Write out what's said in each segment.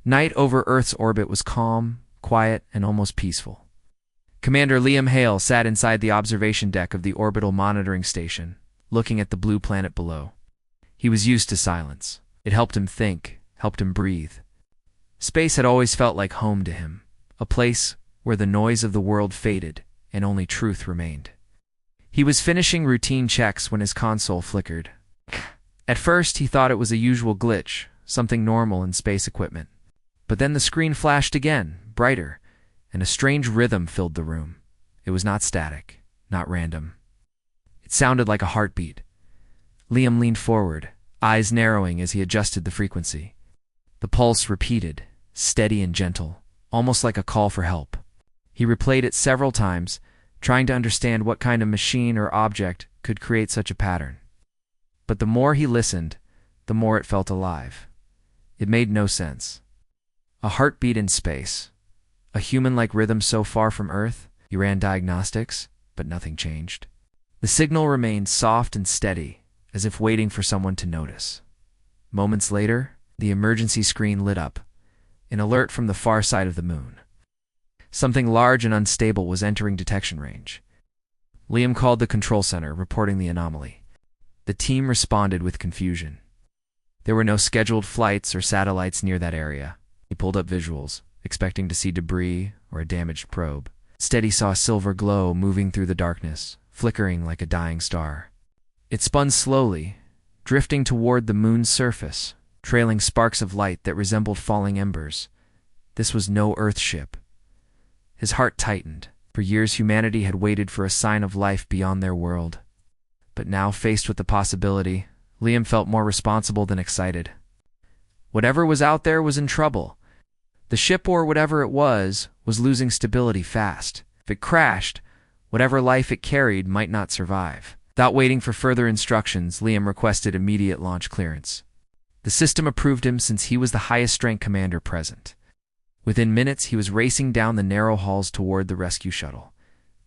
Night over Earth's orbit was calm, quiet, and almost peaceful. Commander Liam Hale sat inside the observation deck of the orbital monitoring station, looking at the blue planet below. He was used to silence. It helped him think, helped him breathe. Space had always felt like home to him, a place where the noise of the world faded and only truth remained. He was finishing routine checks when his console flickered. At first, he thought it was a usual glitch, something normal in space equipment. But then the screen flashed again, brighter, and a strange rhythm filled the room. It was not static, not random. It sounded like a heartbeat. Liam leaned forward, eyes narrowing as he adjusted the frequency. The pulse repeated, steady and gentle, almost like a call for help. He replayed it several times, trying to understand what kind of machine or object could create such a pattern. But the more he listened, the more it felt alive. It made no sense. A heartbeat in space. A human-like rhythm so far from Earth. He ran diagnostics, but nothing changed. The signal remained soft and steady, as if waiting for someone to notice. Moments later, the emergency screen lit up, an alert from the far side of the moon. Something large and unstable was entering detection range. Liam called the control center, reporting the anomaly. The team responded with confusion. There were no scheduled flights or satellites near that area. He pulled up visuals, expecting to see debris or a damaged probe. Instead, he saw a silver glow moving through the darkness, flickering like a dying star. It spun slowly, drifting toward the moon's surface, trailing sparks of light that resembled falling embers. This was no Earth ship. His heart tightened. For years, humanity had waited for a sign of life beyond their world. But now, faced with the possibility, Liam felt more responsible than excited. Whatever was out there was in trouble. The ship, or whatever it was losing stability fast. If it crashed, whatever life it carried might not survive. Without waiting for further instructions, Liam requested immediate launch clearance. The system approved him since he was the highest-ranked commander present. Within minutes, he was racing down the narrow halls toward the rescue shuttle.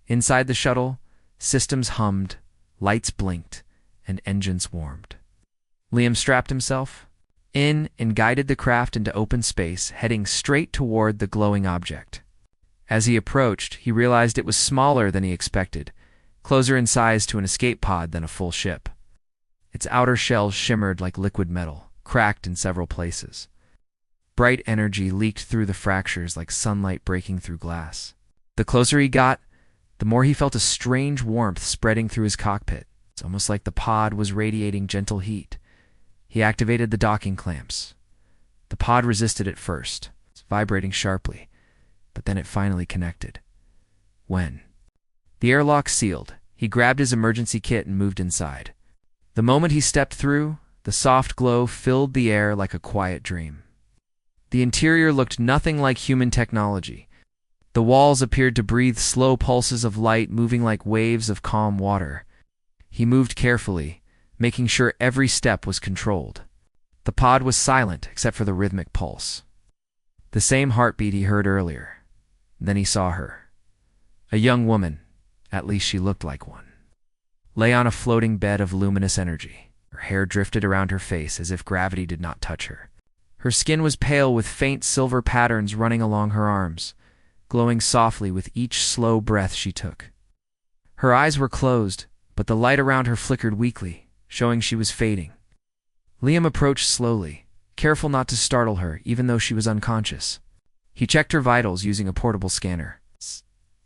Inside the shuttle, systems hummed, lights blinked, and engines warmed. Liam strapped himself in and guided the craft into open space, heading straight toward the glowing object. As he approached, he realized it was smaller than he expected, closer in size to an escape pod than a full ship. Its outer shell shimmered like liquid metal, cracked in several places. Bright energy leaked through the fractures like sunlight breaking through glass. The closer he got, the more he felt a strange warmth spreading through his cockpit. It's almost like the pod was radiating gentle heat. He activated the docking clamps. The pod resisted at first, vibrating sharply, but then it finally connected. When the airlock sealed, he grabbed his emergency kit and moved inside. The moment he stepped through, the soft glow filled the air like a quiet dream. The interior looked nothing like human technology. The walls appeared to breathe slow pulses of light moving like waves of calm water. He moved carefully, making sure every step was controlled. The pod was silent except for the rhythmic pulse. The same heartbeat he heard earlier. Then he saw her. A young woman, at least she looked like one, lay on a floating bed of luminous energy. Her hair drifted around her face as if gravity did not touch her. Her skin was pale with faint silver patterns running along her arms, glowing softly with each slow breath she took. Her eyes were closed, but the light around her flickered weakly, showing she was fading. Liam approached slowly, careful not to startle her even though she was unconscious. He checked her vitals using a portable scanner.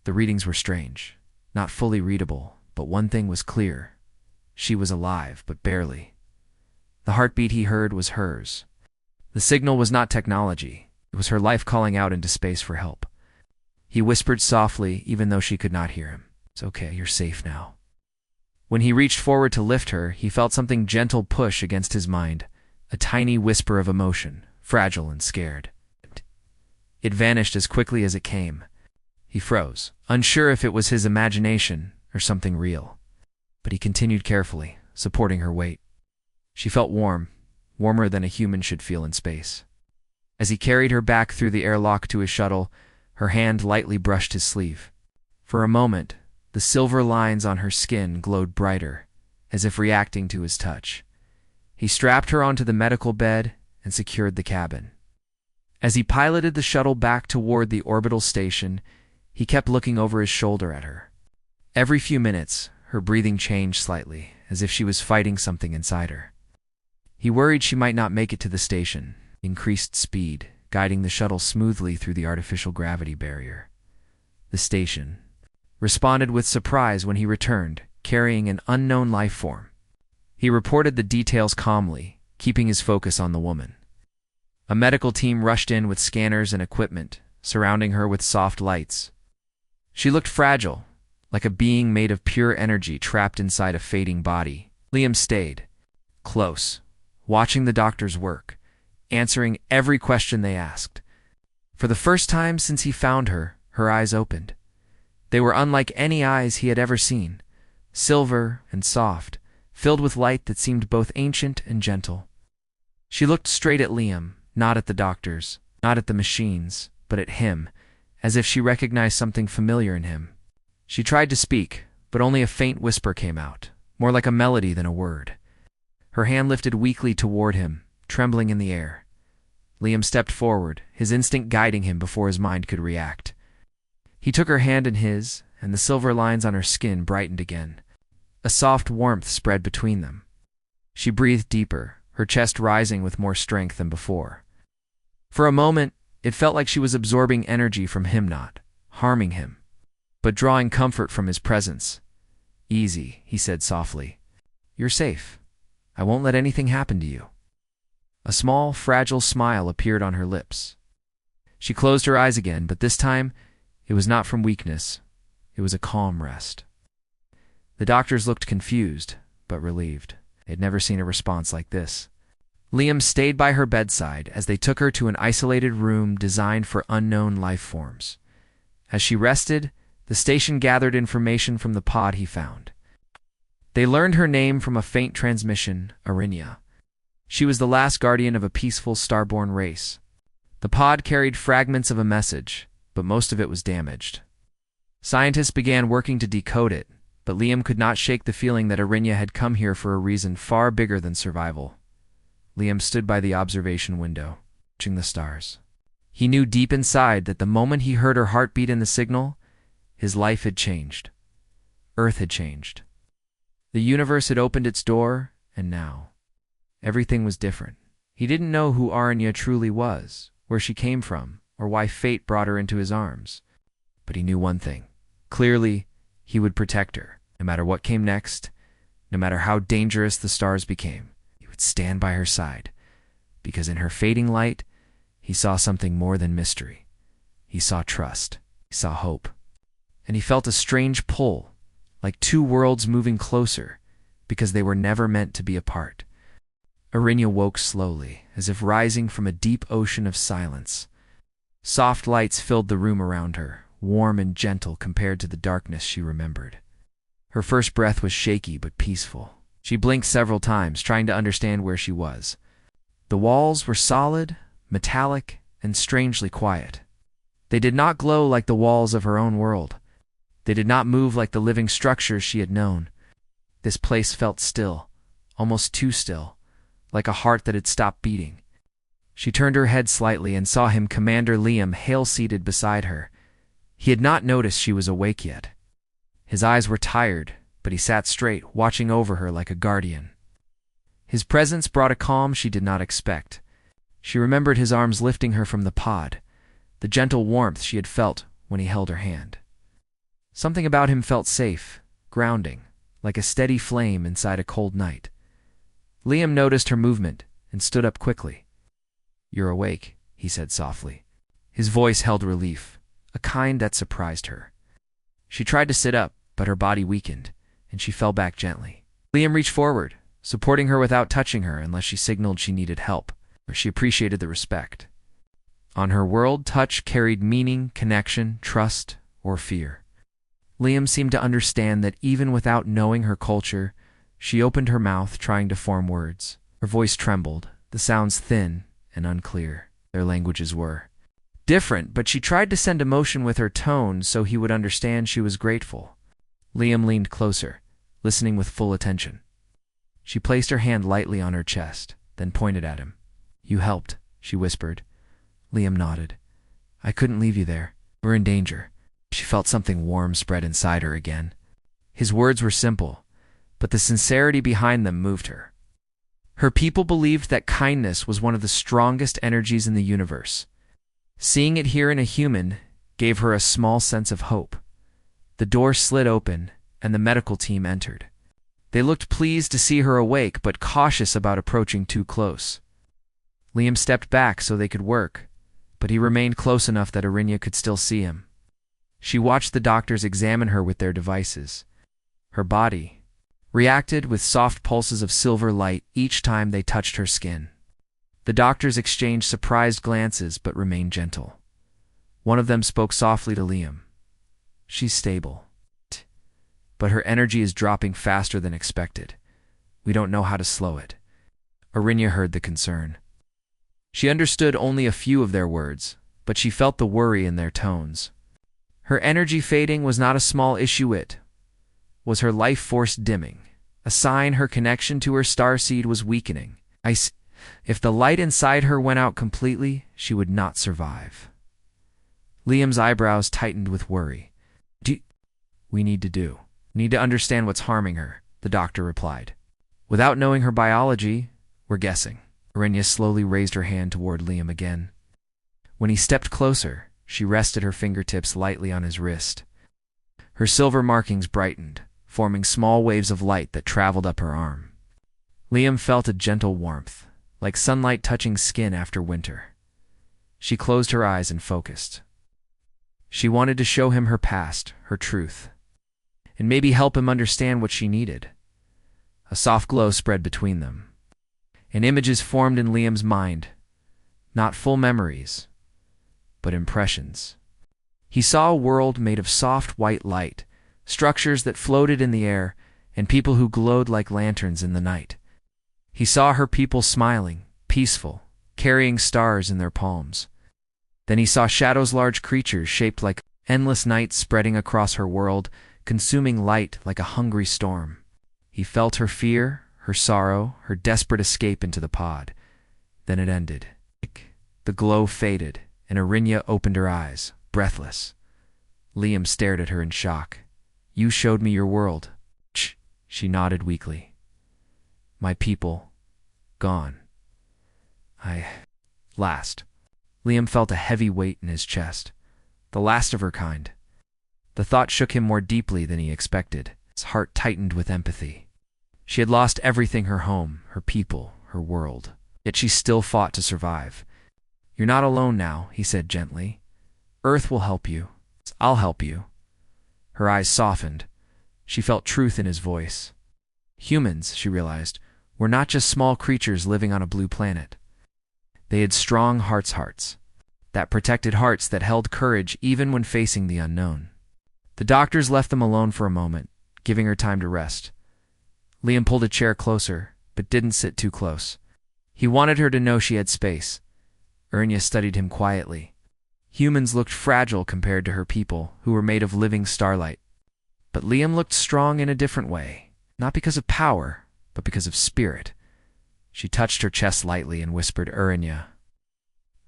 The readings were strange, not fully readable, but one thing was clear. She was alive, but barely. The heartbeat he heard was hers. The signal was not technology. It was her life calling out into space for help. He whispered softly, even though she could not hear him. "It's okay, you're safe now." When he reached forward to lift her, he felt something gentle push against his mind, a tiny whisper of emotion, fragile and scared. It vanished as quickly as it came. He froze, unsure if it was his imagination or something real. But he continued carefully, supporting her weight. She felt warm, warmer than a human should feel in space. As he carried her back through the airlock to his shuttle, her hand lightly brushed his sleeve. For a moment, the silver lines on her skin glowed brighter, as if reacting to his touch. He strapped her onto the medical bed and secured the cabin. As he piloted the shuttle back toward the orbital station, he kept looking over his shoulder at her. Every few minutes, her breathing changed slightly, as if she was fighting something inside her. He worried she might not make it to the station, increased speed, guiding the shuttle smoothly through the artificial gravity barrier. The station responded with surprise when he returned, carrying an unknown life form. He reported the details calmly, keeping his focus on the woman. A medical team rushed in with scanners and equipment, surrounding her with soft lights. She looked fragile, like a being made of pure energy trapped inside a fading body. Liam stayed close, watching the doctors work, answering every question they asked. For the first time since he found her, her eyes opened. They were unlike any eyes he had ever seen, silver and soft, filled with light that seemed both ancient and gentle. She looked straight at Liam, not at the doctors, not at the machines, but at him, as if she recognized something familiar in him. She tried to speak, but only a faint whisper came out, more like a melody than a word. Her hand lifted weakly toward him, trembling in the air. Liam stepped forward, his instinct guiding him before his mind could react. He took her hand in his, and the silver lines on her skin brightened again. A soft warmth spread between them. She breathed deeper, her chest rising with more strength than before. For a moment, it felt like she was absorbing energy from him, not harming him, but drawing comfort from his presence. "Easy," he said softly. "You're safe. I won't let anything happen to you." A small, fragile smile appeared on her lips. She closed her eyes again, but this time, it was not from weakness. It was a calm rest. The doctors looked confused, but relieved. They had never seen a response like this. Liam stayed by her bedside as they took her to an isolated room designed for unknown life forms. As she rested, the station gathered information from the pod he found. They learned her name from a faint transmission, Arinya. She was the last guardian of a peaceful starborn race. The pod carried fragments of a message, but most of it was damaged. Scientists began working to decode it, but Liam could not shake the feeling that Arinya had come here for a reason far bigger than survival. Liam stood by the observation window, watching the stars. He knew deep inside that the moment he heard her heartbeat in the signal, his life had changed. Earth had changed. The universe had opened its door, and now everything was different. He didn't know who Arinya truly was, where she came from, or why fate brought her into his arms. But he knew one thing. Clearly, he would protect her, no matter what came next, no matter how dangerous the stars became. He would stand by her side, because in her fading light, he saw something more than mystery. He saw trust. He saw hope. And he felt a strange pull, like two worlds moving closer, because they were never meant to be apart. Arinya woke slowly, as if rising from a deep ocean of silence. Soft lights filled the room around her, warm and gentle compared to the darkness she remembered. Her first breath was shaky but peaceful. She blinked several times, trying to understand where she was. The walls were solid, metallic, and strangely quiet. They did not glow like the walls of her own world. They did not move like the living structures she had known. This place felt still, almost too still, like a heart that had stopped beating. She turned her head slightly and saw him, Commander Liam Hale, seated beside her. He had not noticed she was awake yet. His eyes were tired, but he sat straight, watching over her like a guardian. His presence brought a calm she did not expect. She remembered his arms lifting her from the pod, the gentle warmth she had felt when he held her hand. Something about him felt safe, grounding, like a steady flame inside a cold night. Liam noticed her movement and stood up quickly. "You're awake," he said softly. His voice held relief, a kind that surprised her. She tried to sit up, but her body weakened, and she fell back gently. Liam reached forward, supporting her without touching her unless she signaled she needed help, or she appreciated the respect. On her world, touch carried meaning, connection, trust, or fear. Liam seemed to understand that even without knowing her culture, she opened her mouth, trying to form words. Her voice trembled, the sounds thin and unclear. Their languages were different, but she tried to send emotion with her tone so he would understand she was grateful. Liam leaned closer, listening with full attention. She placed her hand lightly on her chest, then pointed at him. "You helped," she whispered. Liam nodded. I couldn't leave you there. We're in danger. She felt something warm spread inside her again. His words were simple, but the sincerity behind them moved her. Her people believed that kindness was one of the strongest energies in the universe. Seeing it here in a human gave her a small sense of hope. The door slid open, and the medical team entered. They looked pleased to see her awake, but cautious about approaching too close. Liam stepped back so they could work, but he remained close enough that Arinya could still see him. She watched the doctors examine her with their devices. Her body reacted with soft pulses of silver light each time they touched her skin. The doctors exchanged surprised glances but remained gentle. One of them spoke softly to Liam. She's stable, but her energy is dropping faster than expected. We don't know how to slow it. Arinya heard the concern. She understood only a few of their words, but she felt the worry in their tones. Her energy fading was not a small issue, it was her life force dimming, a sign her connection to her starseed was weakening. If the light inside her went out completely, she would not survive. Liam's eyebrows tightened with worry. We need to understand what's harming her, the doctor replied. Without knowing her biology, we're guessing. Arinya slowly raised her hand toward Liam again. When he stepped closer, she rested her fingertips lightly on his wrist. Her silver markings brightened, forming small waves of light that traveled up her arm. Liam felt a gentle warmth, like sunlight touching skin after winter. She closed her eyes and focused. She wanted to show him her past, her truth, and maybe help him understand what she needed. A soft glow spread between them, and images formed in Liam's mind, not full memories, but impressions. He saw a world made of soft white light, structures that floated in the air, and people who glowed like lanterns in the night. He saw her people smiling, peaceful, carrying stars in their palms. Then he saw Shadow's large creatures shaped like endless nights spreading across her world, consuming light like a hungry storm. He felt her fear, her sorrow, her desperate escape into the pod. Then it ended. The glow faded, and Arinya opened her eyes, breathless. Liam stared at her in shock. You showed me your world. She nodded weakly. My people, gone. Last. Liam felt a heavy weight in his chest. The last of her kind. The thought shook him more deeply than he expected. His heart tightened with empathy. She had lost everything, her home, her people, her world. Yet she still fought to survive. You're not alone now, he said gently. Earth will help you. I'll help you. Her eyes softened. She felt truth in his voice. Humans, she realized, were not just small creatures living on a blue planet. They had strong hearts, that protected hearts that held courage even when facing the unknown. The doctors left them alone for a moment, giving her time to rest. Liam pulled a chair closer, but didn't sit too close. He wanted her to know she had space. Arinya studied him quietly. Humans looked fragile compared to her people, who were made of living starlight. But Liam looked strong in a different way, not because of power, but because of spirit. She touched her chest lightly and whispered, Arinya.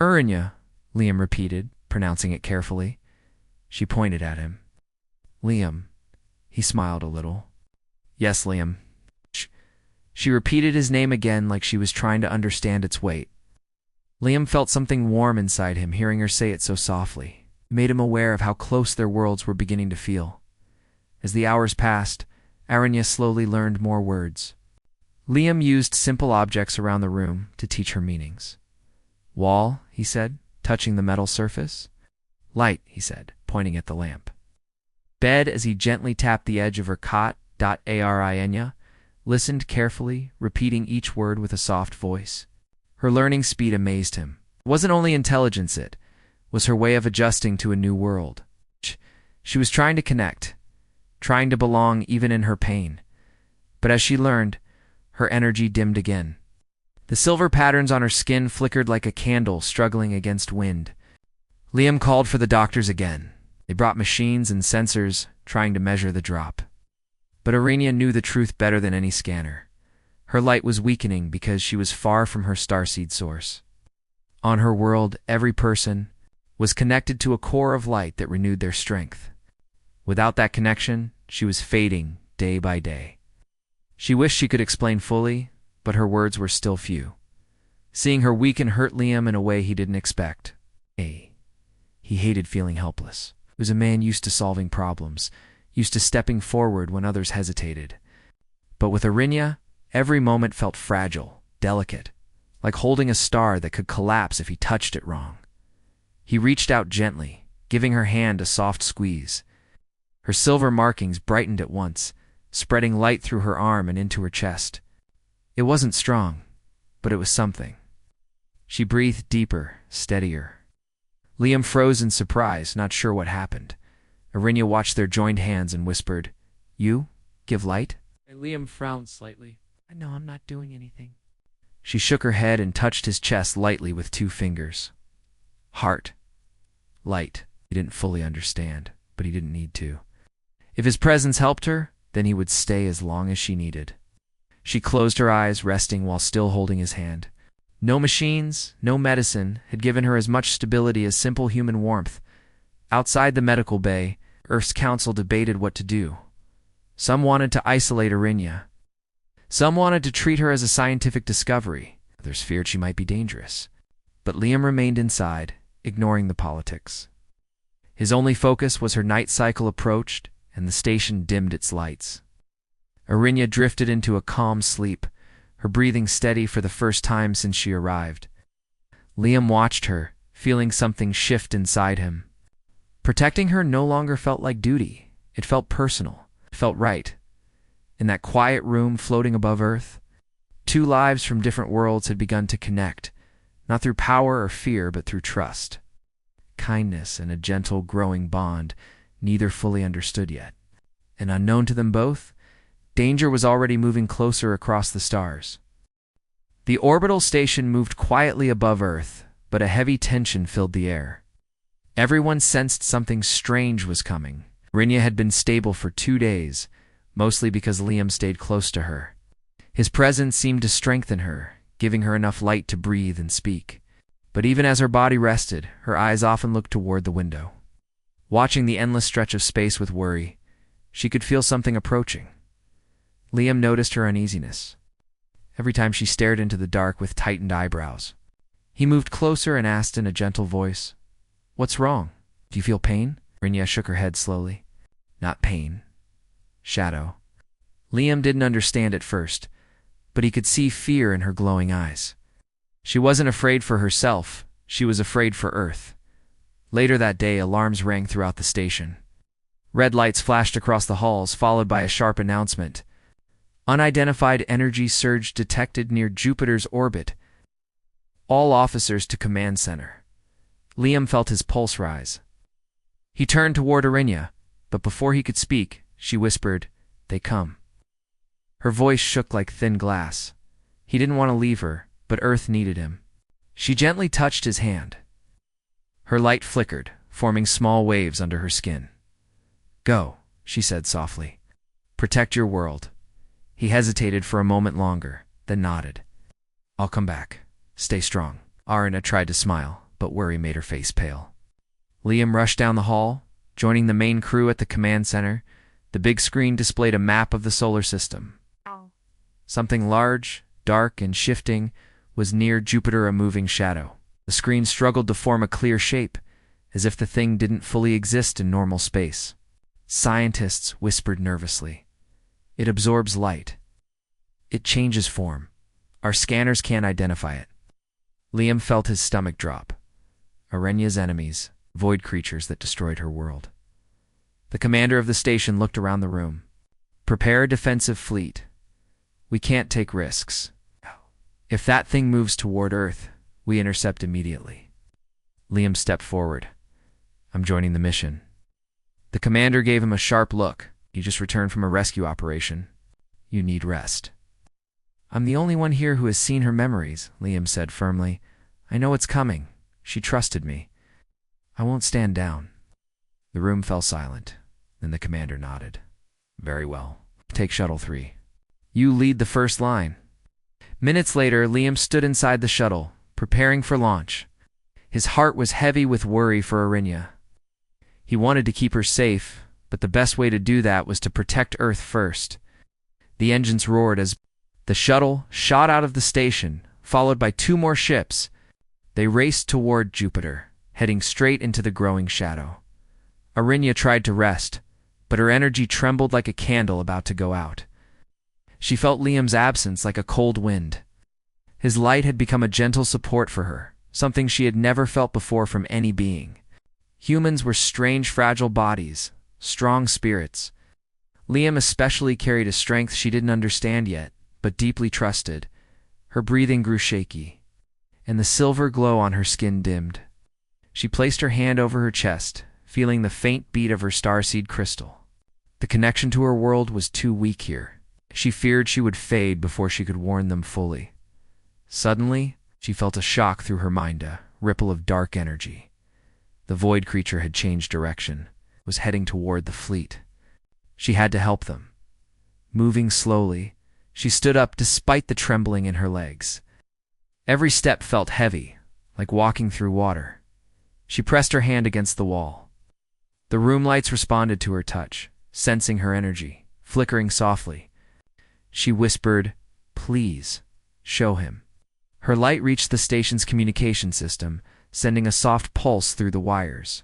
Arinya, Liam repeated, pronouncing it carefully. She pointed at him. Liam. He smiled a little. Yes, Liam. She repeated his name again like she was trying to understand its weight. Liam felt something warm inside him hearing her say it so softly. It made him aware of how close their worlds were beginning to feel. As the hours passed, Arinya slowly learned more words. Liam used simple objects around the room to teach her meanings. Wall, he said, touching the metal surface. Light, he said, pointing at the lamp. Bed, as he gently tapped the edge of her cot. Arinya listened carefully, repeating each word with a soft voice. Her learning speed amazed him. It wasn't only intelligence, it was her way of adjusting to a new world. She was trying to connect, trying to belong even in her pain. But as she learned, her energy dimmed again. The silver patterns on her skin flickered like a candle struggling against wind. Liam called for the doctors again. They brought machines and sensors, trying to measure the drop. But Arinya knew the truth better than any scanner. Her light was weakening because she was far from her starseed source. On her world, every person was connected to a core of light that renewed their strength. Without that connection, she was fading day by day. She wished she could explain fully, but her words were still few. Seeing her weaken hurt Liam in a way he didn't expect. He hated feeling helpless. He was a man used to solving problems, used to stepping forward when others hesitated. But with Arinya, every moment felt fragile, delicate, like holding a star that could collapse if he touched it wrong. He reached out gently, giving her hand a soft squeeze. Her silver markings brightened at once, spreading light through her arm and into her chest. It wasn't strong, but it was something. She breathed deeper, steadier. Liam froze in surprise, not sure what happened. Arinya watched their joined hands and whispered, "You? Give light?" Liam frowned slightly. I know I'm not doing anything. She shook her head and touched his chest lightly with 2 fingers. Heart. Light. He didn't fully understand, but he didn't need to. If his presence helped her, then he would stay as long as she needed. She closed her eyes, resting while still holding his hand. No machines, no medicine had given her as much stability as simple human warmth. Outside the medical bay, Earth's council debated what to do. Some wanted to isolate Arinya. Some wanted to treat her as a scientific discovery. Others feared she might be dangerous. But Liam remained inside, ignoring the politics. His only focus was her night cycle approached, and the station dimmed its lights. Arinya drifted into a calm sleep, her breathing steady for the first time since she arrived. Liam watched her, feeling something shift inside him. Protecting her no longer felt like duty. It felt personal. It felt right. In that quiet room floating above Earth, 2 lives from different worlds had begun to connect, not through power or fear, but through trust. Kindness and a gentle, growing bond, neither fully understood yet. And unknown to them both, danger was already moving closer across the stars. The orbital station moved quietly above Earth, but a heavy tension filled the air. Everyone sensed something strange was coming. Arinya had been stable for 2 days, mostly because Liam stayed close to her. His presence seemed to strengthen her, giving her enough light to breathe and speak. But even as her body rested, her eyes often looked toward the window. Watching the endless stretch of space with worry, she could feel something approaching. Liam noticed her uneasiness. Every time she stared into the dark with tightened eyebrows. He moved closer and asked in a gentle voice, "What's wrong? Do you feel pain?" Arinya shook her head slowly. "Not pain. Shadow." Liam didn't understand at first, but he could see fear in her glowing eyes. She wasn't afraid for herself, she was afraid for Earth. Later that day, alarms rang throughout the station. Red lights flashed across the halls, followed by a sharp announcement. Unidentified energy surge detected near Jupiter's orbit. All officers to command center. Liam felt his pulse rise. He turned toward Arinya, but before he could speak, she whispered, "They come." Her voice shook like thin glass. He didn't want to leave her, but Earth needed him. She gently touched his hand. Her light flickered, forming small waves under her skin. "Go," she said softly. "Protect your world." He hesitated for a moment longer, then nodded. "I'll come back. Stay strong." Arinya tried to smile, but worry made her face pale. Liam rushed down the hall, joining the main crew at the command center. The big screen displayed a map of the solar system. Something large, dark, and shifting was near Jupiter, a moving shadow. The screen struggled to form a clear shape, as if the thing didn't fully exist in normal space. Scientists whispered nervously. "It absorbs light. It changes form. Our scanners can't identify it." Liam felt his stomach drop. Arenya's enemies, void creatures that destroyed her world. The commander of the station looked around the room. "Prepare a defensive fleet. We can't take risks. If that thing moves toward Earth, we intercept immediately." Liam stepped forward. "I'm joining the mission." The commander gave him a sharp look. "You just returned from a rescue operation. You need rest." "I'm the only one here who has seen her memories," Liam said firmly. "I know it's coming. She trusted me. I won't stand down." The room fell silent. Then the commander nodded. "Very well. Take Shuttle 3. You lead the first line." Minutes later, Liam stood inside the shuttle, preparing for launch. His heart was heavy with worry for Arinya. He wanted to keep her safe, but the best way to do that was to protect Earth first. The engines roared as the shuttle shot out of the station, followed by 2 more ships. They raced toward Jupiter, heading straight into the growing shadow. Arinya tried to rest, but her energy trembled like a candle about to go out. She felt Liam's absence like a cold wind. His light had become a gentle support for her, something she had never felt before from any being. Humans were strange, fragile bodies, strong spirits. Liam especially carried a strength she didn't understand yet, but deeply trusted. Her breathing grew shaky, and the silver glow on her skin dimmed. She placed her hand over her chest, feeling the faint beat of her starseed crystal. The connection to her world was too weak here. She feared she would fade before she could warn them fully. Suddenly, she felt a shock through her mind, a ripple of dark energy. The void creature had changed direction, was heading toward the fleet. She had to help them. Moving slowly, she stood up despite the trembling in her legs. Every step felt heavy, like walking through water. She pressed her hand against the wall. The room lights responded to her touch, sensing her energy, flickering softly. She whispered, "Please, show him." Her light reached the station's communication system, sending a soft pulse through the wires.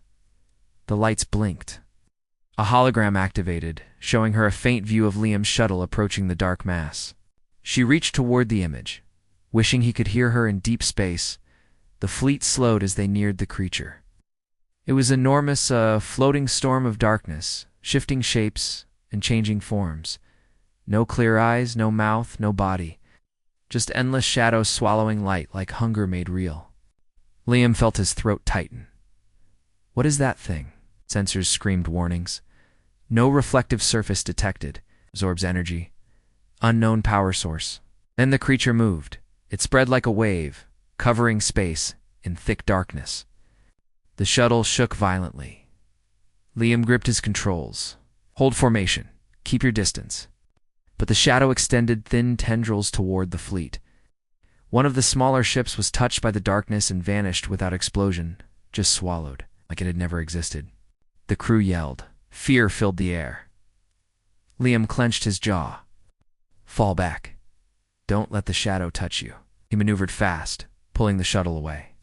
The lights blinked. A hologram activated, showing her a faint view of Liam's shuttle approaching the dark mass. She reached toward the image, wishing he could hear her in deep space. The fleet slowed as they neared the creature. It was enormous, a floating storm of darkness, shifting shapes and changing forms. No clear eyes, no mouth, no body. Just endless shadows swallowing light like hunger made real. Liam felt his throat tighten. "What is that thing?" Sensors screamed warnings. No reflective surface detected. Absorbs energy. Unknown power source. Then the creature moved. It spread like a wave, covering space in thick darkness. The shuttle shook violently. Liam gripped his controls. "Hold formation. Keep your distance." But the shadow extended thin tendrils toward the fleet. One of the smaller ships was touched by the darkness and vanished without explosion, just swallowed, like it had never existed. The crew yelled. Fear filled the air. Liam clenched his jaw. "Fall back. Don't let the shadow touch you." He maneuvered fast, pulling the shuttle away.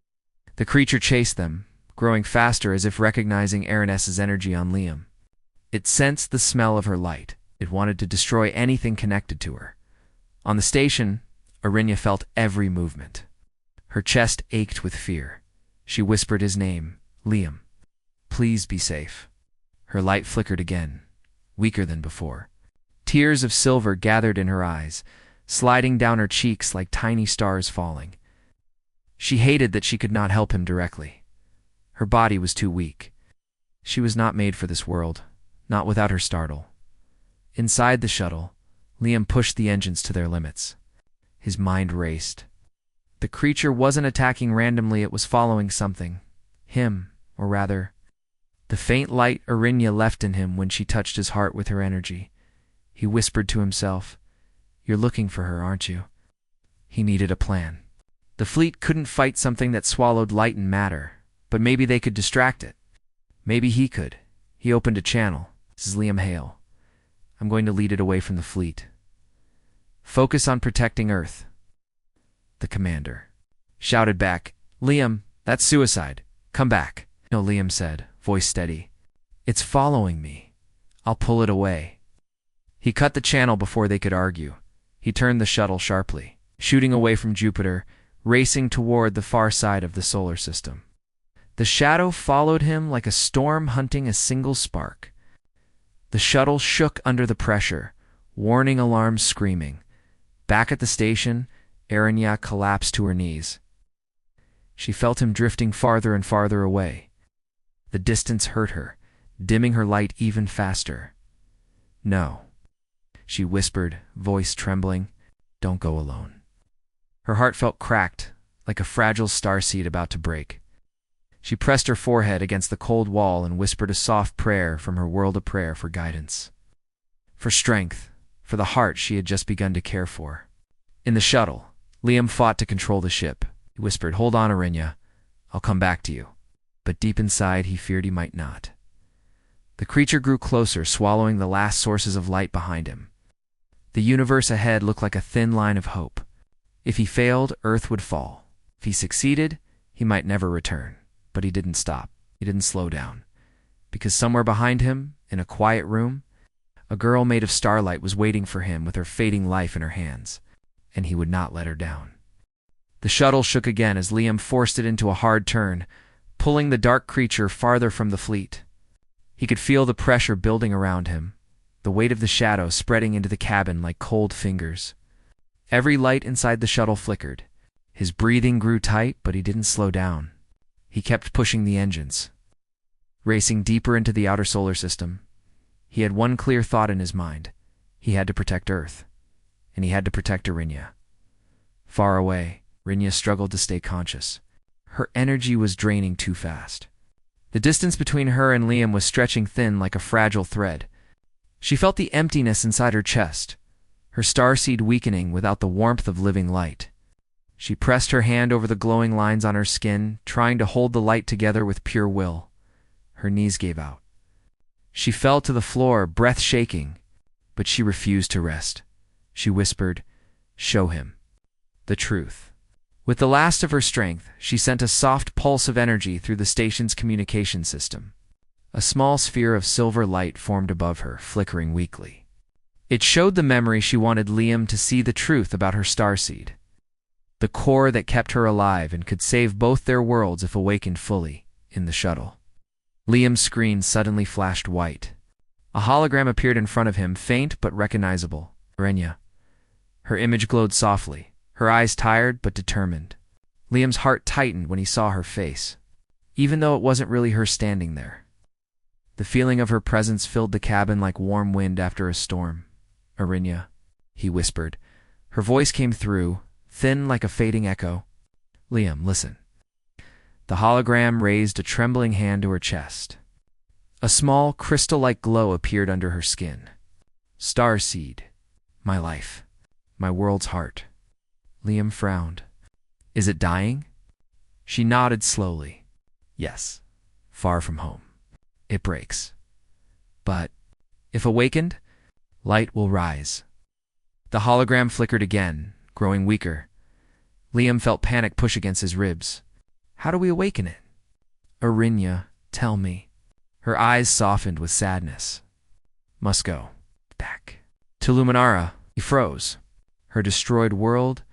The creature chased them, growing faster as if recognizing Aranessa's energy on Liam. It sensed the smell of her light. It wanted to destroy anything connected to her. On the station, Arinya felt every movement. Her chest ached with fear. She whispered his name, "Liam. Please be safe." Her light flickered again, weaker than before. Tears of silver gathered in her eyes, sliding down her cheeks like tiny stars falling. She hated that she could not help him directly. Her body was too weak. She was not made for this world, not without her startle. Inside the shuttle, Liam pushed the engines to their limits. His mind raced. The creature wasn't attacking randomly, it was following something. Him, or rather, the faint light Arinya left in him when she touched his heart with her energy. He whispered to himself, "You're looking for her, aren't you?" He needed a plan. The fleet couldn't fight something that swallowed light and matter, but maybe they could distract it. Maybe he could. He opened a channel. "This is Liam Hale. I'm going to lead it away from the fleet. Focus on protecting Earth." The commander shouted back, "Liam, that's suicide. Come back." "No," Liam said, voice steady. "It's following me. I'll pull it away." He cut the channel before they could argue. He turned the shuttle sharply, shooting away from Jupiter, racing toward the far side of the solar system. The shadow followed him like a storm hunting a single spark. The shuttle shook under the pressure, warning alarms screaming. Back at the station, Arinya collapsed to her knees. She felt him drifting farther and farther away. The distance hurt her, dimming her light even faster. "No," she whispered, voice trembling. "Don't go alone." Her heart felt cracked, like a fragile starseed about to break. She pressed her forehead against the cold wall and whispered a soft prayer from her world of prayer for guidance. For strength, for the heart she had just begun to care for. In the shuttle, Liam fought to control the ship. He whispered, "Hold on, Arinya. I'll come back to you. But deep inside, he feared he might not. The creature grew closer, swallowing the last sources of light behind him. The universe ahead looked like a thin line of hope. If he failed, Earth would fall. If he succeeded, he might never return. But he didn't stop. He didn't slow down. Because somewhere behind him, in a quiet room, a girl made of starlight was waiting for him with her fading life in her hands, and he would not let her down. The shuttle shook again as Liam forced it into a hard turn, pulling the dark creature farther from the fleet. He could feel the pressure building around him, the weight of the shadow spreading into the cabin like cold fingers. Every light inside the shuttle flickered. His breathing grew tight, but he didn't slow down. He kept pushing the engines. Racing deeper into the outer solar system, he had one clear thought in his mind. He had to protect Earth, and he had to protect Arinya. Far away, Arinya struggled to stay conscious. Her energy was draining too fast. The distance between her and Liam was stretching thin like a fragile thread. She felt the emptiness inside her chest, her starseed weakening without the warmth of living light. She pressed her hand over the glowing lines on her skin, trying to hold the light together with pure will. Her knees gave out. She fell to the floor, breath shaking, but she refused to rest. She whispered, "Show him the truth." With the last of her strength, she sent a soft pulse of energy through the station's communication system. A small sphere of silver light formed above her, flickering weakly. It showed the memory she wanted Liam to see, the truth about her starseed. The core that kept her alive and could save both their worlds if awakened fully in the shuttle. Liam's screen suddenly flashed white. A hologram appeared in front of him, faint but recognizable. Arinya. Her image glowed softly, her eyes tired but determined. Liam's heart tightened when he saw her face, even though it wasn't really her standing there. The feeling of her presence filled the cabin like warm wind after a storm. "Arinya," he whispered. Her voice came through, thin like a fading echo. "Liam, listen." The hologram raised a trembling hand to her chest. A small, crystal-like glow appeared under her skin. "Starseed. My life. My world's heart." Liam frowned. "Is it dying?" She nodded slowly. "Yes. Far from home. It breaks. But, if awakened, light will rise." The hologram flickered again, growing weaker. Liam felt panic push against his ribs. "How do we awaken it?" "Arinya, tell me." Her eyes softened with sadness. "Must go. Back. To Luminara." He froze. Her destroyed world,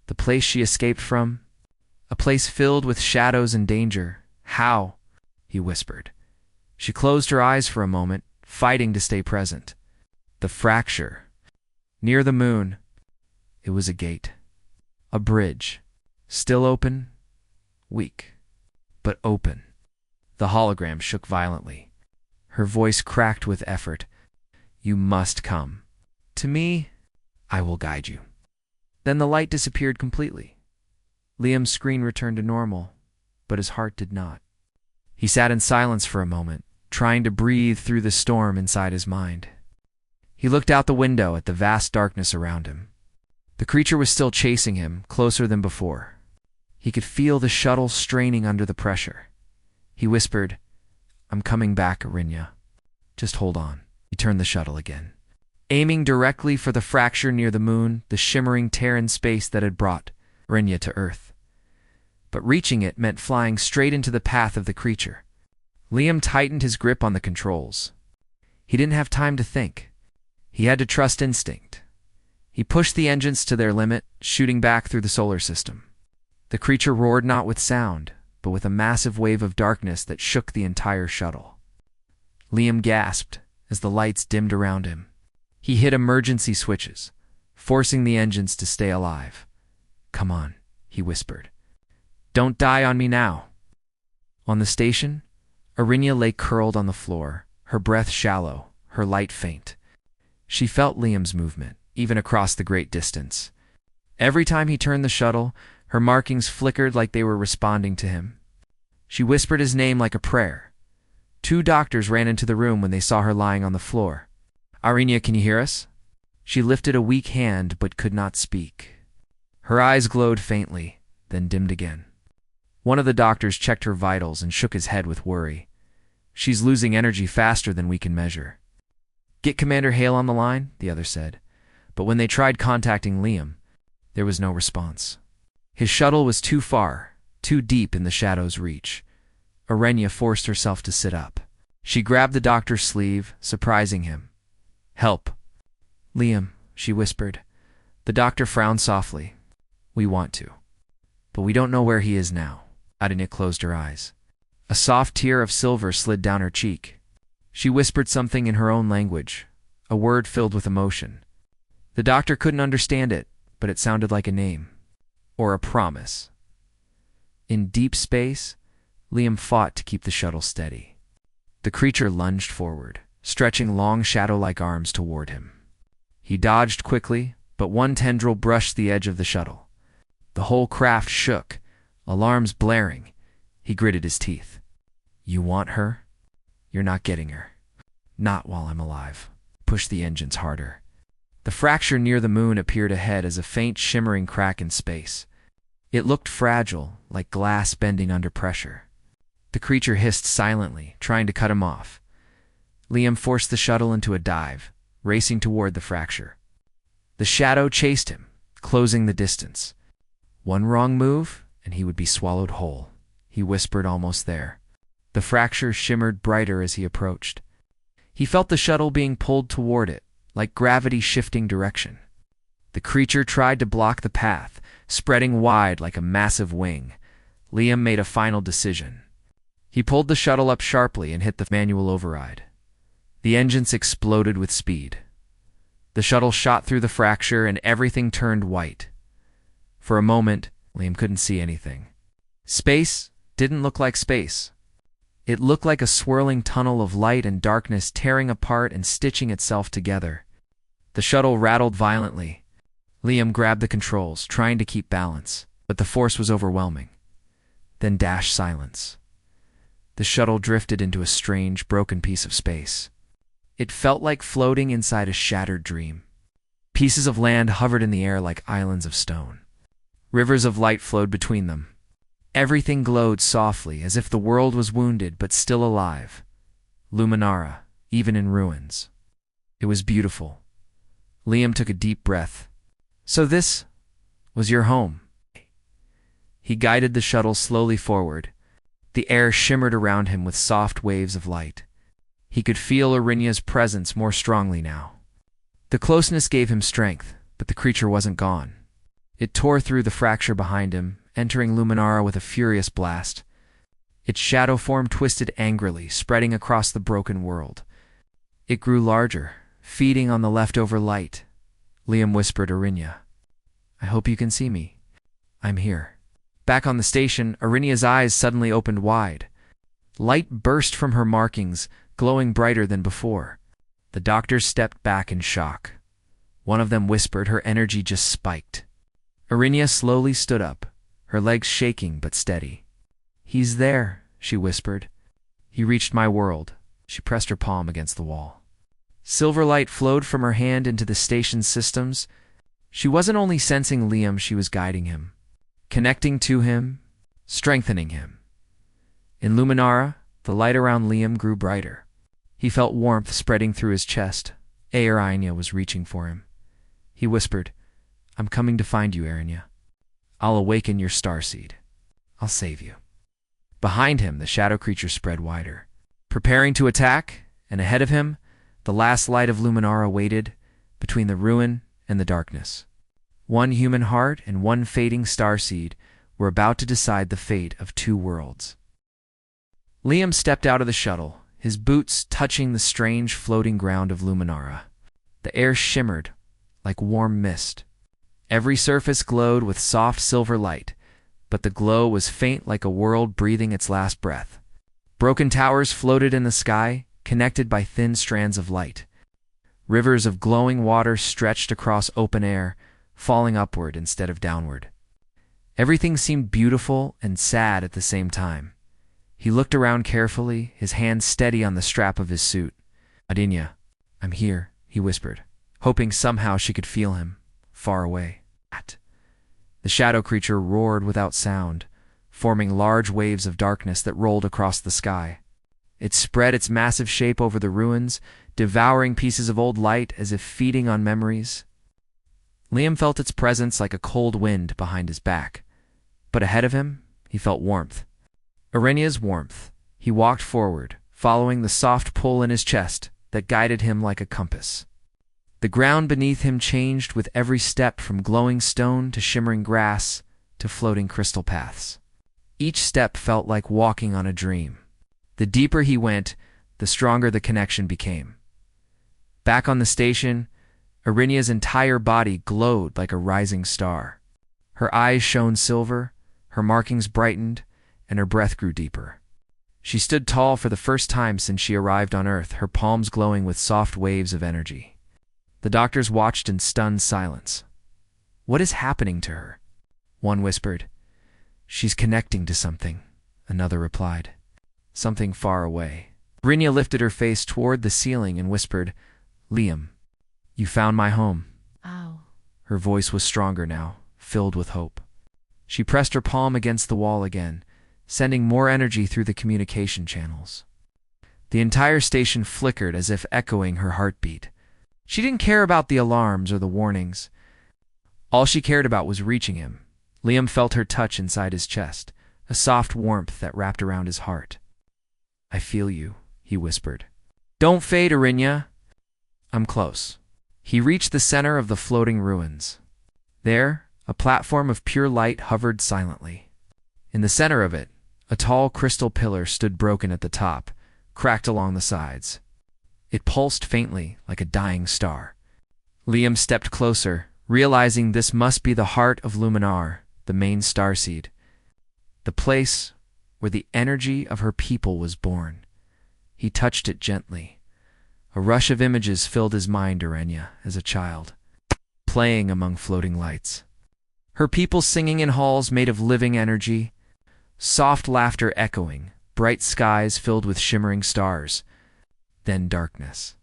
the place she escaped from, a place filled with shadows and danger. "How?" he whispered. She closed her eyes for a moment, fighting to stay present. The fracture. Near the moon. It was a gate. A bridge. Still open. Weak. But open. The hologram shook violently. Her voice cracked with effort. "You must come. To me, I will guide you." Then the light disappeared completely. Liam's screen returned to normal, but his heart did not. He sat in silence for a moment, trying to breathe through the storm inside his mind. He looked out the window at the vast darkness around him. The creature was still chasing him, closer than before. He could feel the shuttle straining under the pressure. He whispered, "I'm coming back, Arinya. Just hold on." He turned the shuttle again, aiming directly for the fracture near the moon, the shimmering tear in space that had brought Arinya to Earth. But reaching it meant flying straight into the path of the creature. Liam tightened his grip on the controls. He didn't have time to think. He had to trust instinct. He pushed the engines to their limit, shooting back through the solar system. The creature roared not with sound, but with a massive wave of darkness that shook the entire shuttle. Liam gasped as the lights dimmed around him. He hit emergency switches, forcing the engines to stay alive. "Come on," he whispered. "Don't die on me now." On the station, Arinya lay curled on the floor, her breath shallow, her light faint. She felt Liam's movement, even across the great distance. Every time he turned the shuttle, her markings flickered like they were responding to him. She whispered his name like a prayer. 2 doctors ran into the room when they saw her lying on the floor. "Arinya, can you hear us?" She lifted a weak hand but could not speak. Her eyes glowed faintly, then dimmed again. One of the doctors checked her vitals and shook his head with worry. She's losing energy faster than we can measure. Get Commander Hale on the line, the other said. But when they tried contacting Liam, there was no response. His shuttle was too far, too deep in the shadow's reach. Arenya forced herself to sit up. She grabbed the doctor's sleeve, surprising him. Help. Liam, she whispered. The doctor frowned softly. We want to. But we don't know where he is now. Arenya closed her eyes. A soft tear of silver slid down her cheek. She whispered something in her own language, a word filled with emotion. The doctor couldn't understand it, but it sounded like a name. Or a promise. In deep space, Liam fought to keep the shuttle steady. The creature lunged forward, stretching long shadow-like arms toward him. He dodged quickly, but one tendril brushed the edge of the shuttle. The whole craft shook, alarms blaring. He gritted his teeth. You want her? You're not getting her. Not while I'm alive. Push the engines harder. The fracture near the moon appeared ahead as a faint shimmering crack in space. It looked fragile, like glass bending under pressure. The creature hissed silently, trying to cut him off. Liam forced the shuttle into a dive, racing toward the fracture. The shadow chased him, closing the distance. One wrong move, and he would be swallowed whole. He whispered almost there. The fracture shimmered brighter as he approached. He felt the shuttle being pulled toward it, like gravity shifting direction. The creature tried to block the path, spreading wide like a massive wing. Liam made a final decision. He pulled the shuttle up sharply and hit the manual override. The engines exploded with speed. The shuttle shot through the fracture and everything turned white. For a moment, Liam couldn't see anything. Space didn't look like space. It looked like a swirling tunnel of light and darkness tearing apart and stitching itself together. The shuttle rattled violently. Liam grabbed the controls, trying to keep balance, but the force was overwhelming. Then silence. The shuttle drifted into a strange, broken piece of space. It felt like floating inside a shattered dream. Pieces of land hovered in the air like islands of stone. Rivers of light flowed between them. Everything glowed softly, as if the world was wounded but still alive. Luminara, even in ruins. It was beautiful. Liam took a deep breath. So this was your home. He guided the shuttle slowly forward. The air shimmered around him with soft waves of light. He could feel Arenya's presence more strongly now. The closeness gave him strength, but the creature wasn't gone. It tore through the fracture behind him, entering Luminara with a furious blast. Its shadow form twisted angrily, spreading across the broken world. It grew larger, feeding on the leftover light. Liam whispered Arenya. I hope you can see me. I'm here. Back on the station, Arenya's eyes suddenly opened wide. Light burst from her markings, glowing brighter than before. The doctors stepped back in shock. One of them whispered her energy just spiked. Arenya slowly stood up, her legs shaking but steady. He's there, she whispered. He reached my world. She pressed her palm against the wall. Silver light flowed from her hand into the station's systems. She wasn't only sensing Liam, she was guiding him, connecting to him, strengthening him. In Luminara, the light around Liam grew brighter. He felt warmth spreading through his chest. Arenya was reaching for him. He whispered, I'm coming to find you, Arenya. I'll awaken your starseed. I'll save you. Behind him, the shadow creature spread wider, preparing to attack, and ahead of him, the last light of Luminara waited between the ruin and the darkness. One human heart and one fading starseed were about to decide the fate of two worlds. Liam stepped out of the shuttle, his boots touching the strange floating ground of Luminara. The air shimmered like warm mist. Every surface glowed with soft silver light, but the glow was faint like a world breathing its last breath. Broken towers floated in the sky, connected by thin strands of light. Rivers of glowing water stretched across open air, falling upward instead of downward. Everything seemed beautiful and sad at the same time. He looked around carefully, his hand steady on the strap of his suit. Arenya, I'm here, he whispered, hoping somehow she could feel him, far away. The shadow creature roared without sound, forming large waves of darkness that rolled across the sky. It spread its massive shape over the ruins, devouring pieces of old light as if feeding on memories. Liam felt its presence like a cold wind behind his back, but ahead of him, he felt warmth. Arenya's warmth. He walked forward, following the soft pull in his chest that guided him like a compass. The ground beneath him changed with every step, from glowing stone to shimmering grass to floating crystal paths. Each step felt like walking on a dream. The deeper he went, the stronger the connection became. Back on the station, Arenya's entire body glowed like a rising star. Her eyes shone silver, her markings brightened, and her breath grew deeper. She stood tall for the first time since she arrived on Earth, her palms glowing with soft waves of energy. The doctors watched in stunned silence. "What is happening to her?" One whispered. "She's connecting to something," another replied. "Something far away." Arenya lifted her face toward the ceiling and whispered, "Liam, you found my home." Ow. Her voice was stronger now, filled with hope. She pressed her palm against the wall again, sending more energy through the communication channels. The entire station flickered as if echoing her heartbeat. She didn't care about the alarms or the warnings. All she cared about was reaching him. Liam felt her touch inside his chest, a soft warmth that wrapped around his heart. "I feel you," he whispered. "Don't fade, Arenya." "I'm close." He reached the center of the floating ruins. There, a platform of pure light hovered silently. In the center of it, a tall crystal pillar stood broken at the top, cracked along the sides. It pulsed faintly like a dying star. Liam stepped closer, realizing this must be the heart of Luminar, the main starseed, the place where the energy of her people was born. He touched it gently. A rush of images filled his mind, Arenya, as a child, playing among floating lights. Her people singing in halls made of living energy, soft laughter echoing, bright skies filled with shimmering stars. Then darkness.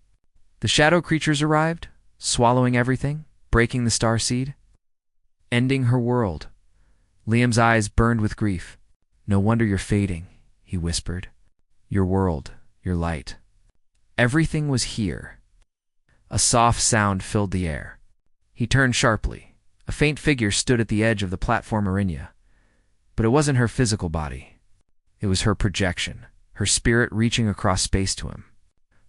The shadow creatures arrived, swallowing everything, breaking the starseed, ending her world. Liam's eyes burned with grief. "No wonder you're fading," he whispered. "Your world, your light. Everything was here." A soft sound filled the air. He turned sharply. A faint figure stood at the edge of the platform, Arenya. But it wasn't her physical body. It was her projection, her spirit reaching across space to him.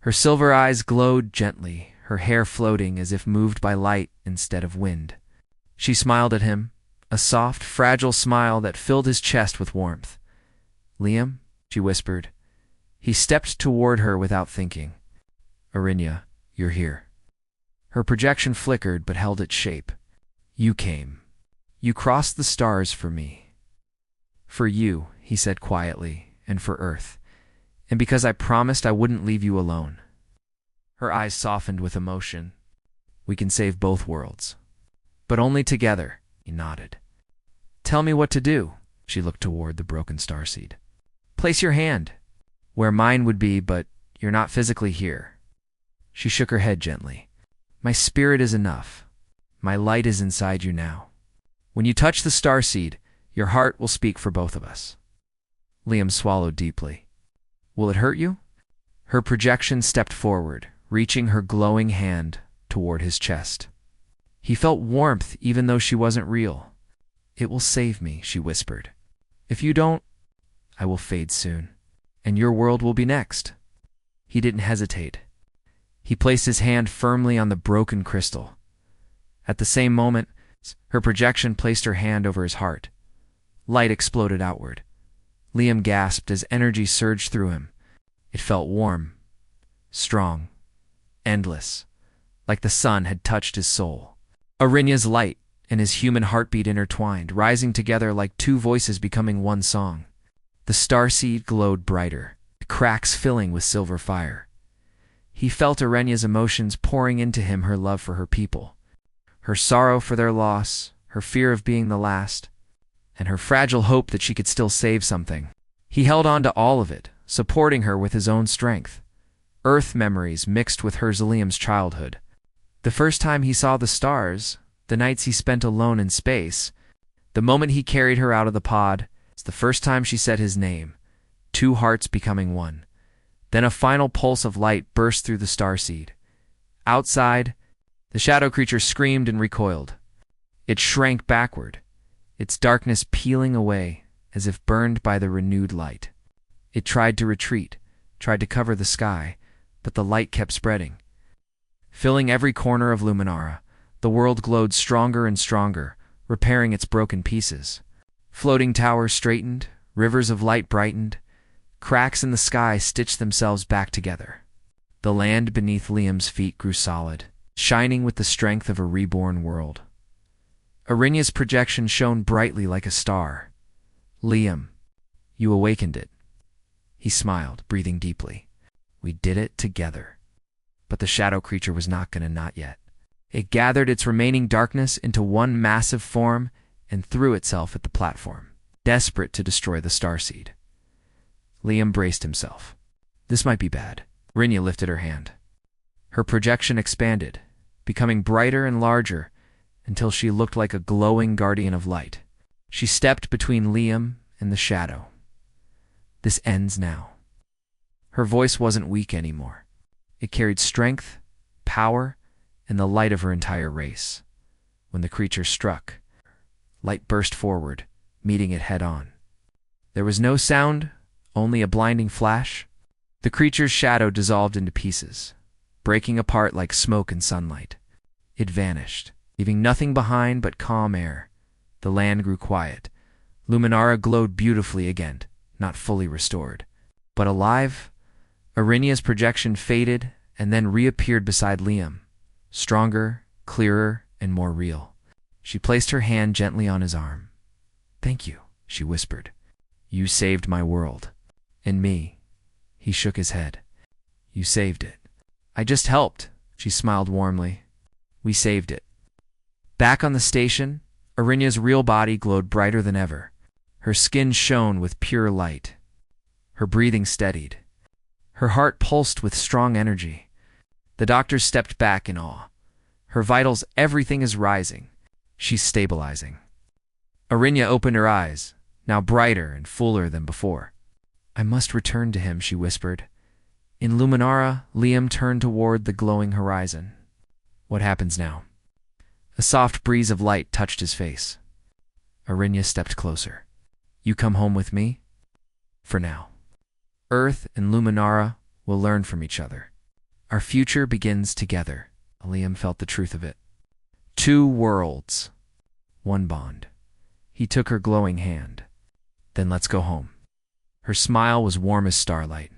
Her silver eyes glowed gently, her hair floating as if moved by light instead of wind. She smiled at him, a soft, fragile smile that filled his chest with warmth. "Liam," she whispered. He stepped toward her without thinking. "Arenya, you're here." Her projection flickered but held its shape. "You came. You crossed the stars for me." "For you," he said quietly, "and for Earth. And because I promised I wouldn't leave you alone." Her eyes softened with emotion. "We can save both worlds. But only together," he nodded. "Tell me what to do." She looked toward the broken starseed. "Place your hand where mine would be, but you're not physically here." She shook her head gently. "My spirit is enough. My light is inside you now. When you touch the starseed, your heart will speak for both of us." Liam swallowed deeply. "Will it hurt you?" Her projection stepped forward, reaching her glowing hand toward his chest. He felt warmth even though she wasn't real. "It will save me," she whispered. "If you don't, I will fade soon, and your world will be next." He didn't hesitate. He placed his hand firmly on the broken crystal. At the same moment, her projection placed her hand over his heart. Light exploded outward. Liam gasped as energy surged through him. It felt warm, strong, endless, like the sun had touched his soul. Arenya's light and his human heartbeat intertwined, rising together like two voices becoming one song. The starseed glowed brighter, the cracks filling with silver fire. He felt Arenya's emotions pouring into him, her love for her people, her sorrow for their loss, her fear of being the last, and her fragile hope that she could still save something. He held on to all of it, supporting her with his own strength. Earth memories mixed with her Liam's childhood. The first time he saw the stars, the nights he spent alone in space, the moment he carried her out of the pod, It's the first time she said his name, two hearts becoming one. Then a final pulse of light burst through the starseed. Outside, the shadow creature screamed and recoiled. It shrank backward, its darkness peeling away as if burned by the renewed light. It tried to retreat, tried to cover the sky, but the light kept spreading. Filling every corner of Luminara, the world glowed stronger and stronger, repairing its broken pieces. Floating towers straightened, rivers of light brightened, cracks in the sky stitched themselves back together. The land beneath Liam's feet grew solid, shining with the strength of a reborn world. Arinya's projection shone brightly like a star. Liam, you awakened it. He smiled, breathing deeply. We did it together. But the shadow creature was not yet. It gathered its remaining darkness into one massive form and threw itself at the platform, desperate to destroy the starseed. Liam braced himself. This might be bad. Arinya lifted her hand. Her projection expanded, becoming brighter and larger until she looked like a glowing guardian of light. She stepped between Liam and the shadow. This ends now. Her voice wasn't weak anymore. It carried strength, power, and the light of her entire race. When the creature struck, light burst forward, meeting it head-on. There was no sound, only a blinding flash. The creature's shadow dissolved into pieces, breaking apart like smoke in sunlight. It vanished, leaving nothing behind but calm air. The land grew quiet. Luminara glowed beautifully again, not fully restored, but alive. Arinya's projection faded and then reappeared beside Liam, stronger, clearer, and more real. She placed her hand gently on his arm. Thank you, she whispered. You saved my world. And me. He shook his head. You saved it. I just helped, she smiled warmly. We saved it. Back on the station, Arinya's real body glowed brighter than ever. Her skin shone with pure light. Her breathing steadied. Her heart pulsed with strong energy. The doctors stepped back in awe. Her vitals, everything is rising. She's stabilizing. Arinya opened her eyes, now brighter and fuller than before. I must return to him, she whispered. In Luminara, Liam turned toward the glowing horizon. What happens now? A soft breeze of light touched his face. Arinya stepped closer. You come home with me? For now. Earth and Luminara will learn from each other. Our future begins together. Liam felt the truth of it. Two worlds. One bond. He took her glowing hand. Then let's go home. Her smile was warm as starlight.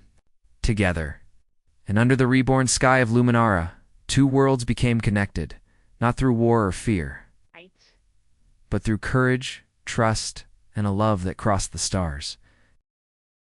Together. And under the reborn sky of Luminara, two worlds became connected, not through war or fear, but through courage, trust, and a love that crossed the stars.